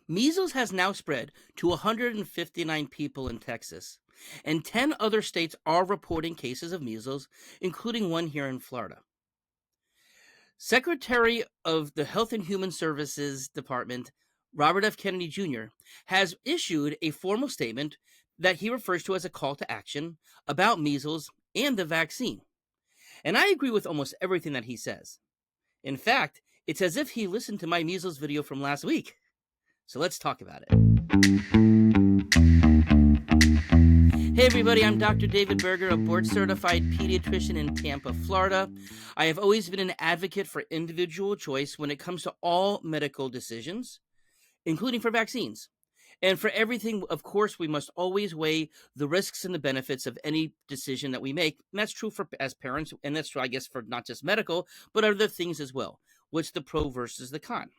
Measles has now spread to 159 people in Texas, and 10 other states are reporting cases of measles, including one here in Florida. Secretary of the Health and Human Services Department, Robert F. Kennedy Jr., has issued a formal statement that he refers to as a call to action about measles and the vaccine. And I agree with almost everything that he says. In fact, it's as if he listened to my measles video from last week. So let's talk about it. Hey everybody, I'm Dr. David Berger, a board-certified pediatrician in Tampa, Florida. I have always been an advocate for individual choice when it comes to all medical decisions, including for vaccines. And for everything, of course, we must always weigh the risks and the benefits of any decision that we make. And that's true for as parents, and that's true, I guess, for not just medical, but other things as well. What's the pro versus the con?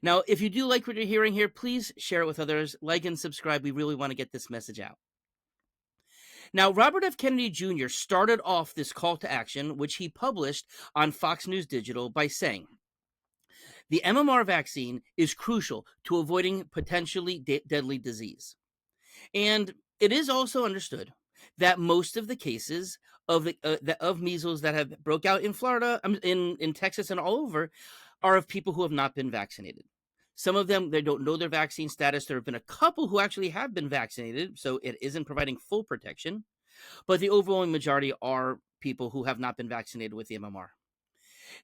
Now, if you do like what you're hearing here, please share it with others. Like and subscribe. We really want to get this message out. Now, Robert F. Kennedy Jr. started off this call to action, which he published on Fox News Digital, by saying, the MMR vaccine is crucial to avoiding potentially deadly disease. And it is also understood that most of the cases of measles that have broke out in Florida, in Texas and all over, are of people who have not been vaccinated. Some of them, they don't know their vaccine status. There have been a couple who actually have been vaccinated, so it isn't providing full protection. But the overwhelming majority are people who have not been vaccinated with the MMR.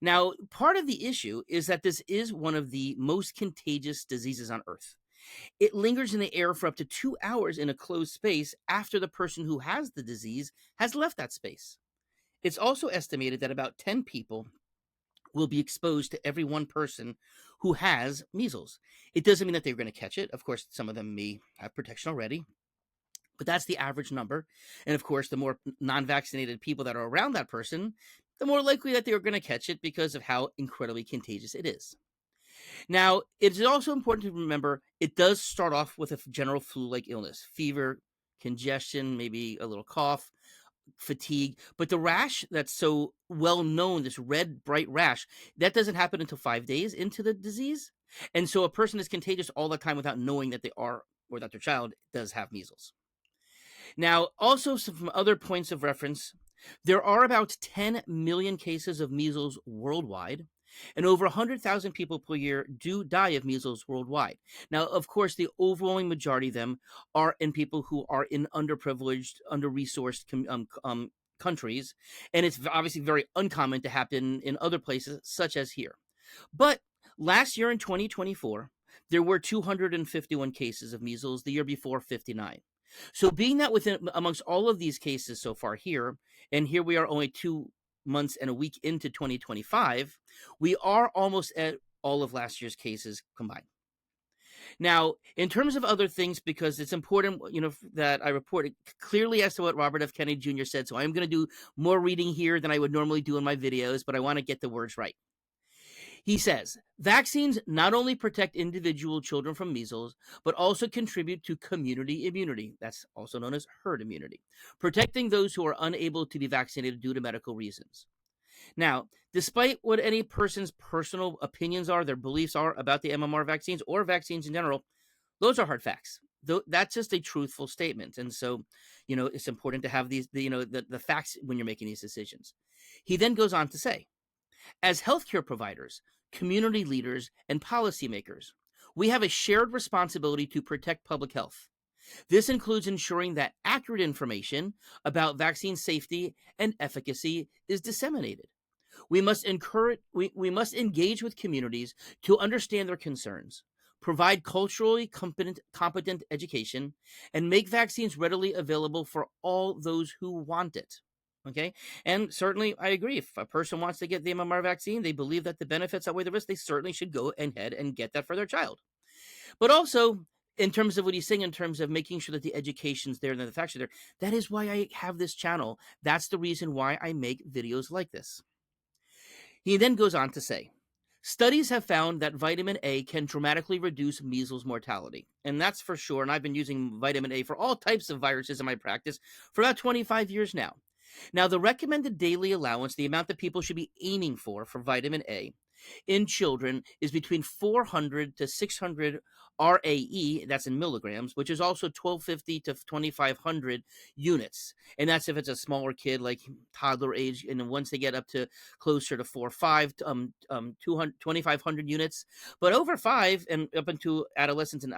Now, part of the issue is that this is one of the most contagious diseases on Earth. It lingers in the air for up to 2 hours in a closed space after the person who has the disease has left that space. It's also estimated that about 10 people will be exposed to every one person who has measles. It doesn't mean that they're going to catch it. Of course, some of them may have protection already, but that's the average number. And of course, the more non-vaccinated people that are around that person, the more likely that they're going to catch it because of how incredibly contagious it is. Now, it is also important to remember it does start off with a general flu-like illness, fever, congestion, maybe a little cough, fatigue, but the rash that's so well known, this red, bright rash, that doesn't happen until 5 days into the disease. And so a person is contagious all the time without knowing that they are, or that their child does have measles. Now, also from other points of reference, there are about 10 million cases of measles worldwide, and over 100,000 people per year do die of measles worldwide. Now, of course, the overwhelming majority of them are in people who are in underprivileged, under-resourced countries, and it's obviously very uncommon to happen in other places, such as here. But last year in 2024, there were 251 cases of measles, the year before 59. So being that amongst all of these cases so far here, and here we are only 2 months and a week into 2025, we are almost at all of last year's cases combined. Now, in terms of other things, because it's important, that I report it clearly as to what Robert F. Kennedy Jr. said, so I'm going to do more reading here than I would normally do in my videos, but I want to get the words right. He says, vaccines not only protect individual children from measles, but also contribute to community immunity. That's also known as herd immunity, protecting those who are unable to be vaccinated due to medical reasons. Now, despite what any person's personal opinions are, their beliefs are about the MMR vaccines or vaccines in general, those are hard facts. That's just a truthful statement. And so, it's important to have these, the facts when you're making these decisions. He then goes on to say, as healthcare providers, community leaders, and policymakers, we have a shared responsibility to protect public health. This includes ensuring that accurate information about vaccine safety and efficacy is disseminated. We must engage with communities to understand their concerns, provide culturally competent education, and make vaccines readily available for all those who want it. Okay. And certainly I agree. If a person wants to get the MMR vaccine, they believe that the benefits outweigh the risks, they certainly should go ahead and get that for their child. But also, in terms of what he's saying, in terms of making sure that the education's there and the facts are there, that is why I have this channel. That's the reason why I make videos like this. He then goes on to say, studies have found that vitamin A can dramatically reduce measles mortality. And that's for sure. And I've been using vitamin A for all types of viruses in my practice for about 25 years now. Now, the recommended daily allowance, the amount that people should be aiming for vitamin A, in children is between 400 to 600 RAE, that's in milligrams, which is also 1250 to 2500 units. And that's if it's a smaller kid, like toddler age. And then once they get up to closer to 4 or 5, 2500 units. But over 5 and up into adolescence and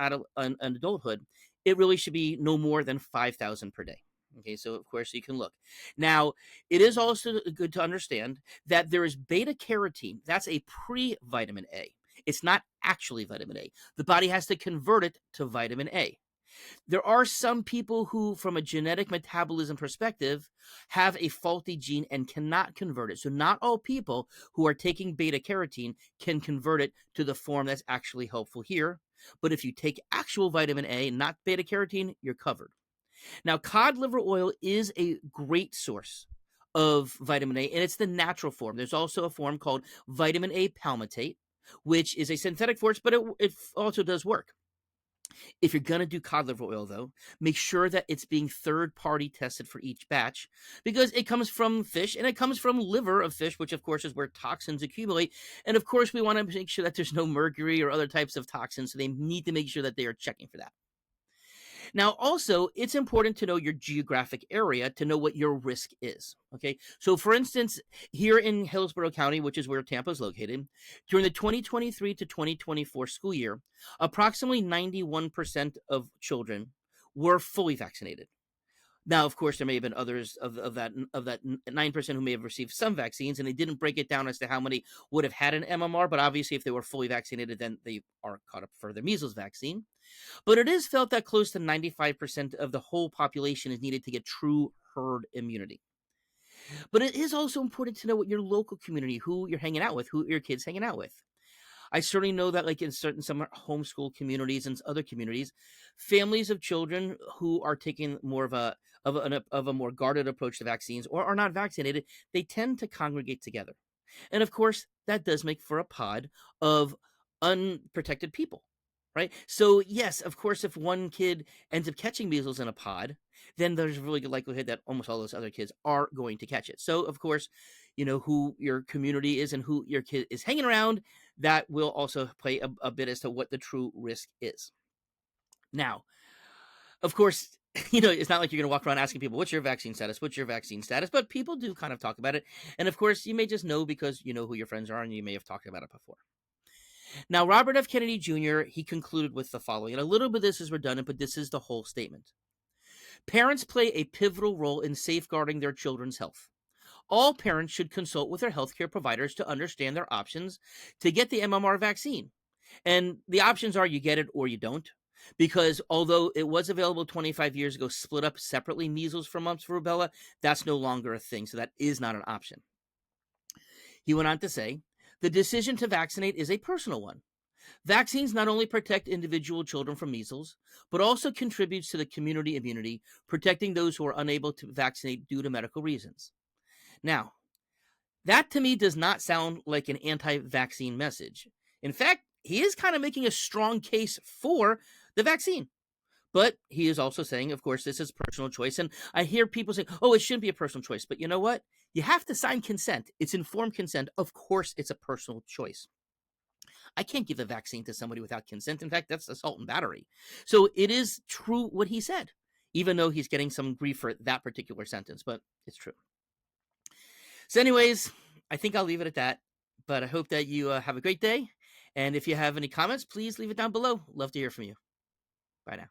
adulthood, it really should be no more than 5,000 per day. Okay, so of course you can look. Now, it is also good to understand that there is beta carotene. That's a pre-vitamin A. It's not actually vitamin A. The body has to convert it to vitamin A. There are some people who, from a genetic metabolism perspective, have a faulty gene and cannot convert it. So not all people who are taking beta carotene can convert it to the form that's actually helpful here. But if you take actual vitamin A, not beta carotene, you're covered. Now, cod liver oil is a great source of vitamin A, and it's the natural form. There's also a form called vitamin A palmitate, which is a synthetic form, but it also does work. If you're going to do cod liver oil, though, make sure that it's being third-party tested for each batch, because it comes from fish, and it comes from liver of fish, which, of course, is where toxins accumulate. And, of course, we want to make sure that there's no mercury or other types of toxins, so they need to make sure that they are checking for that. Now, also, it's important to know your geographic area to know what your risk is. Okay. So, for instance, here in Hillsborough County, which is where Tampa is located, during the 2023 to 2024 school year, approximately 91% of children were fully vaccinated. Now, of course, there may have been others of that 9% who may have received some vaccines, and they didn't break it down as to how many would have had an MMR. But obviously, if they were fully vaccinated, then they are caught up for the measles vaccine. But it is felt that close to 95% of the whole population is needed to get true herd immunity. But it is also important to know what your local community, who you're hanging out with, who your kids hanging out with. I certainly know that, like in some homeschool communities and other communities, families of children who are taking more of a more guarded approach to vaccines or are not vaccinated, they tend to congregate together. And of course, that does make for a pod of unprotected people, right? So yes, of course, if one kid ends up catching measles in a pod, then there's a really good likelihood that almost all those other kids are going to catch it. So of course, you know who your community is and who your kid is hanging around. That will also play a bit as to what the true risk is. Now, of course, it's not like you're going to walk around asking people, what's your vaccine status? What's your vaccine status? But people do kind of talk about it. And of course, you may just know because you know who your friends are and you may have talked about it before. Now, Robert F. Kennedy Jr., he concluded with the following, and a little bit of this is redundant, but this is the whole statement. Parents play a pivotal role in safeguarding their children's health. All parents should consult with their healthcare providers to understand their options to get the MMR vaccine. And the options are you get it or you don't. Because although it was available 25 years ago, split up separately, measles from mumps, rubella, that's no longer a thing. So that is not an option. He went on to say, the decision to vaccinate is a personal one. Vaccines not only protect individual children from measles, but also contributes to the community immunity, protecting those who are unable to vaccinate due to medical reasons. Now, that to me does not sound like an anti-vaccine message. In fact, he is kind of making a strong case for the vaccine. But he is also saying, of course, this is personal choice. And I hear people say, oh, it shouldn't be a personal choice. But you know what? You have to sign consent. It's informed consent. Of course, it's a personal choice. I can't give a vaccine to somebody without consent. In fact, that's assault and battery. So it is true what he said, even though he's getting some grief for that particular sentence. But it's true. So anyways, I think I'll leave it at that. But I hope that you have a great day. And if you have any comments, please leave it down below. Love to hear from you. Bye now.